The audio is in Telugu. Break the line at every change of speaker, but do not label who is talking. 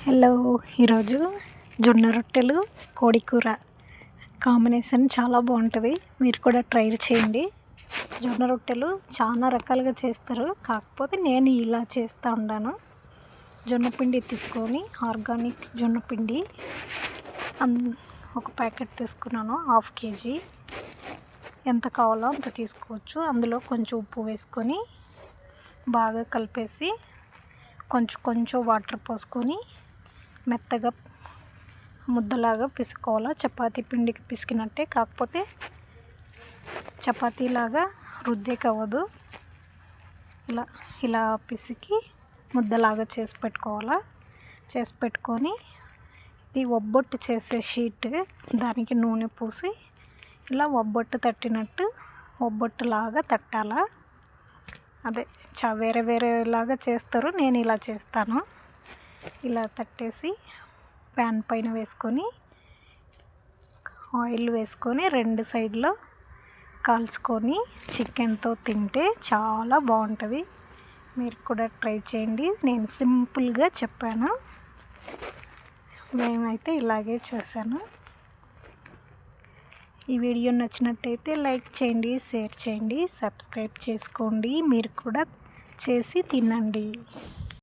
హలో, ఈరోజు జొన్న రొట్టెలు కోడి కూర కాంబినేషన్ చాలా బాగుంటుంది. మీరు కూడా ట్రై చేయండి. జొన్న రొట్టెలు చాలా రకాలుగా చేస్తారు, కాకపోతే నేను ఇలా చేస్తూ ఉన్నాను. జొన్న పిండి తీసుకొని ఆర్గానిక్ జొన్న పిండి ఒక ప్యాకెట్ తీసుకున్నాను. 1/2 kg ఎంత కావాలో అంత తీసుకోవచ్చు. అందులో కొంచెం ఉప్పు వేసుకొని బాగా కలిపేసి కొంచెం వాటర్ పోసుకొని మెత్తగా ముద్దలాగా పిసుకోవాలి. చపాతీ పిండికి పిసికినట్టే, కాకపోతే చపాతీలాగా రుద్దేకి అవ్వదు. ఇలా పిసికి ముద్దలాగా చేసి పెట్టుకోవాలి. చేసి పెట్టుకొని ఈ ఒబ్బొట్టు చేసే షీట్ దానికి నూనె పూసి ఇలా ఒబ్బొట్టు తట్టినట్టు ఒబ్బొట్టులాగా తట్టాలా. అదే వేరేలాగా చేస్తారు, నేను ఇలా చేస్తాను. ఇలా తట్టేసి ప్యాన్ పైన వేసుకొని ఆయిల్ వేసుకొని 2 సైడ్లో కాల్చుకొని చికెన్తో తింటే చాలా బాగుంటుంది. మీరు కూడా ట్రై చేయండి. నేను సింపుల్గా చెప్పాను, మేమైతే ఇలాగే చేశాను. ఈ వీడియో నచ్చినట్టయితే లైక్ చేయండి, షేర్ చేయండి, సబ్స్క్రైబ్ చేసుకోండి. మీరు కూడా చేసి తినండి.